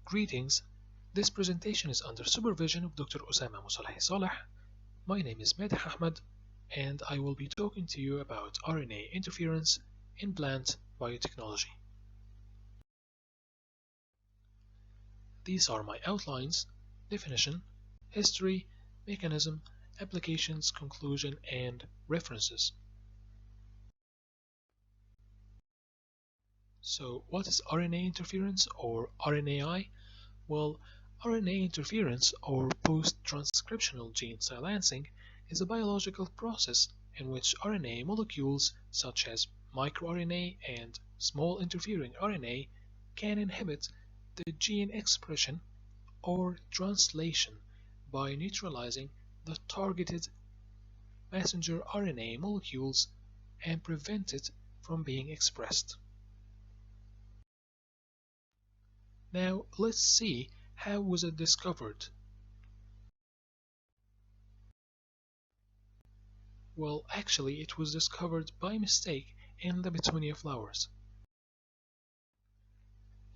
Greetings. This presentation is under supervision of Dr. Osama Musaleh Saleh. My name is Medh Ahmed, and I will be talking to you about RNA interference in plant biotechnology. These are my outlines, definition, history, mechanism, applications, conclusion, and references. So, what is RNA interference or RNAi? Well, RNA interference or post-transcriptional gene silencing is a biological process in which RNA molecules such as microRNA and small interfering RNA can inhibit the gene expression or translation by neutralizing the targeted messenger RNA molecules and prevent it from being expressed. Now let's see how was it discovered. Well, actually it was discovered by mistake in the petunia flowers.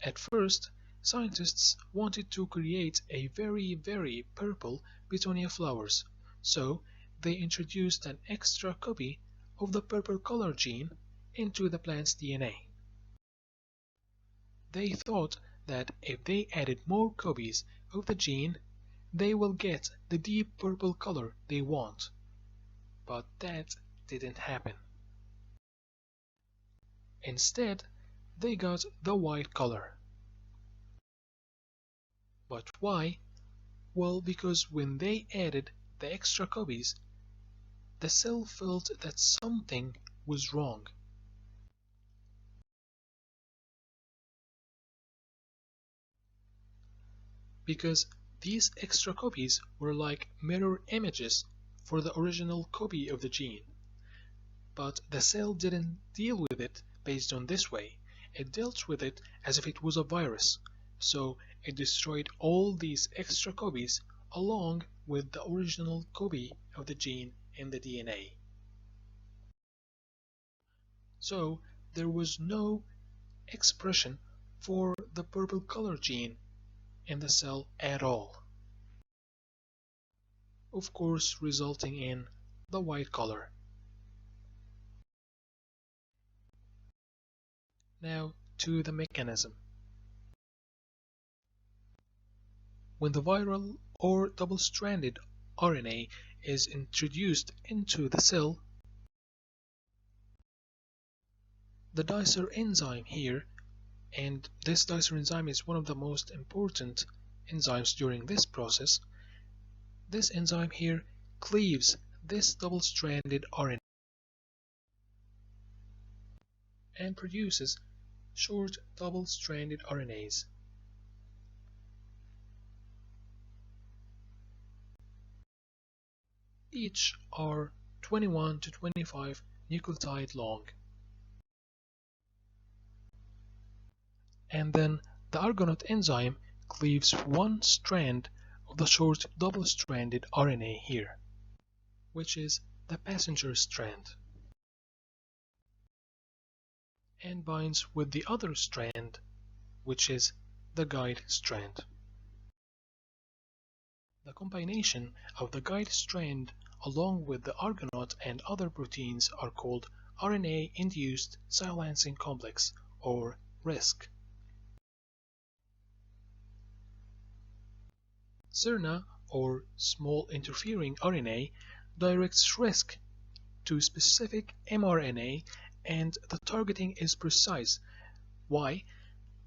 At first, scientists wanted to create a very purple petunia flowers, so they introduced an extra copy of the purple color gene into the plant's DNA. They thought that if they added more copies of the gene, they will get the deep purple color they want. But that didn't happen. Instead, they got the white color. But why? Well, because when they added the extra copies, the cell felt that something was wrong. Because these extra copies were like mirror images for the original copy of the gene. But the cell didn't deal with it based on this way. It dealt with it as if it was a virus. So it destroyed all these extra copies along with the original copy of the gene in the DNA. So there was no expression for the purple color gene in the cell at all. Of course, resulting in the white color. Now to the mechanism. When the viral or double-stranded RNA is introduced into the cell, the dicer enzyme here, and this dicer enzyme is one of the most important enzymes during this process, this enzyme here cleaves this double-stranded RNA and produces short double-stranded RNAs. Each are 21 to 25 nucleotide long. And then the Argonaute enzyme cleaves one strand of the short double-stranded RNA here, which is the passenger strand, and binds with the other strand, which is the guide strand. The combination of the guide strand along with the Argonaute and other proteins are called RNA-induced silencing complex, or RISC. siRNA, or small interfering RNA, directs RISC to specific mRNA, and the targeting is precise. Why?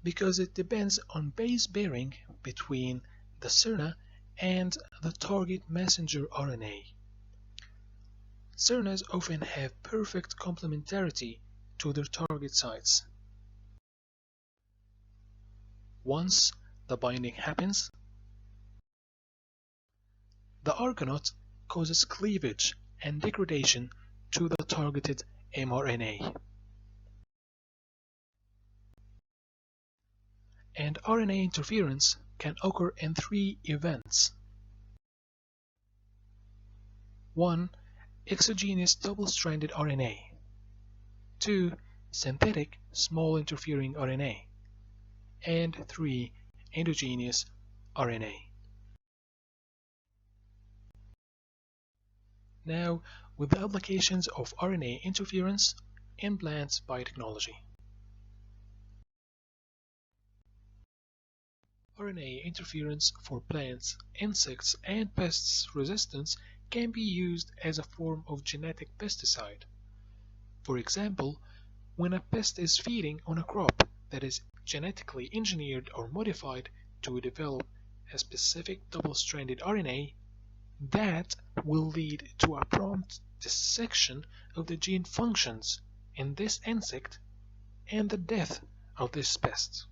Because it depends on base pairing between the siRNA and the target messenger RNA. siRNAs often have perfect complementarity to their target sites. Once the binding happens, the Argonaute causes cleavage and degradation to the targeted mRNA. And RNA interference can occur in three events. 1. Exogenous double-stranded RNA. 2. Synthetic small interfering RNA. And 3. endogenous RNA. Now, with the applications of RNA interference in plant biotechnology. RNA interference for plants, insects, and pests resistance can be used as a form of genetic pesticide. For example, when a pest is feeding on a crop that is genetically engineered or modified to develop a specific double-stranded RNA, that will lead to a prompt dissection of the gene functions in this insect and the death of this pest.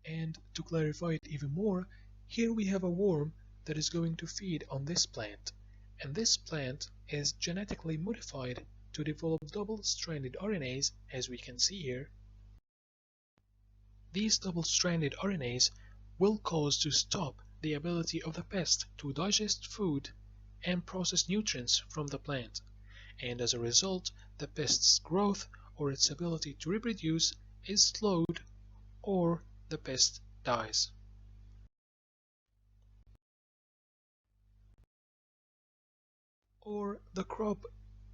And to clarify it even more, here we have a worm that is going to feed on this plant, and this plant is genetically modified to develop double-stranded RNAs, as we can see here. These double-stranded RNAs will cause to stop the ability of the pest to digest food and process nutrients from the plant, and as a result, the pest's growth or its ability to reproduce is slowed or the pest dies. Or the crop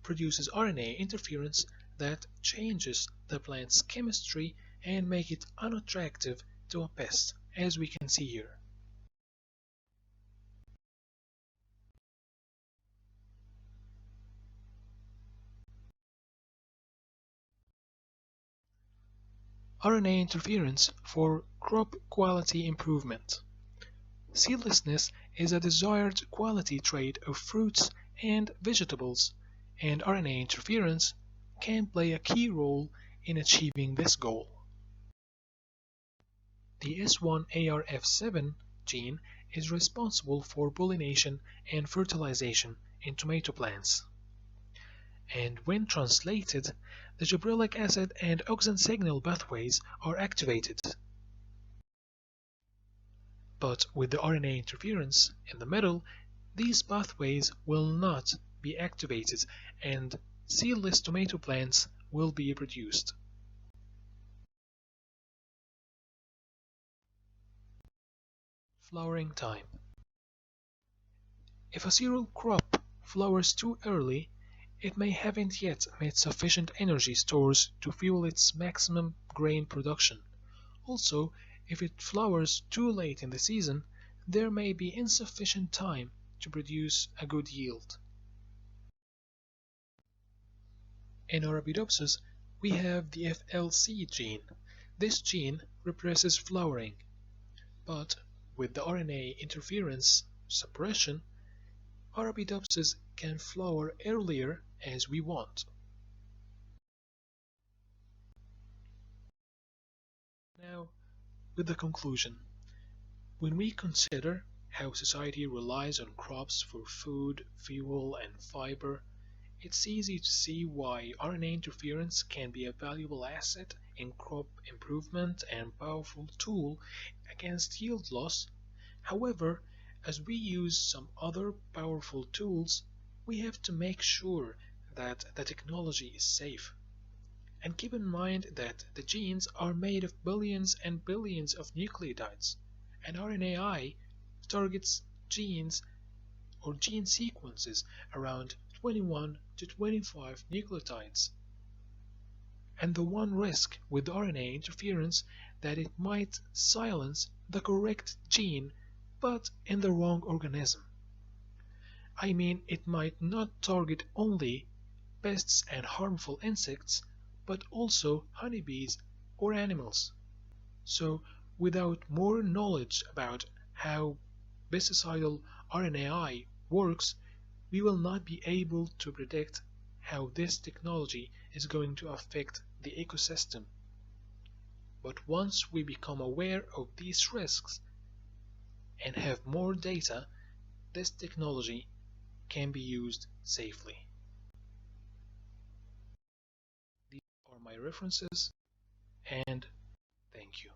produces RNA interference that changes the plant's chemistry and make it unattractive to a pest, as we can see here. RNA interference for crop quality improvement. Seedlessness is a desired quality trait of fruits and vegetables, and RNA interference can play a key role in achieving this goal. The S1ARF7 gene is responsible for pollination and fertilization in tomato plants. And when translated, the gibberellic acid and auxin signal pathways are activated. But with the RNA interference in the middle, these pathways will not be activated and seedless tomato plants will be produced. Flowering time. If a cereal crop flowers too early, it may haven't yet made sufficient energy stores to fuel its maximum grain production. Also, if it flowers too late in the season, there may be insufficient time to produce a good yield. In Arabidopsis, we have the FLC gene. This gene represses flowering, but with the RNA interference suppression, Arabidopsis can flower earlier as we want. Now, with the conclusion, when we consider how society relies on crops for food, fuel, and fiber, it's easy to see why RNA interference can be a valuable asset in crop improvement and powerful tool against yield loss. However, as we use some other powerful tools, we have to make sure that the technology is safe. And keep in mind that the genes are made of billions and billions of nucleotides, and RNAi targets genes or gene sequences around 21 to 25 nucleotides. And the one risk with RNA interference that it might silence the correct gene but in the wrong organism. I mean, it might not target only pests and harmful insects, but also honeybees or animals. So, without more knowledge about how pesticidal RNAi works, we will not be able to predict how this technology is going to affect the ecosystem. But once we become aware of these risks and have more data, this technology can be used safely. These are my references, and thank you.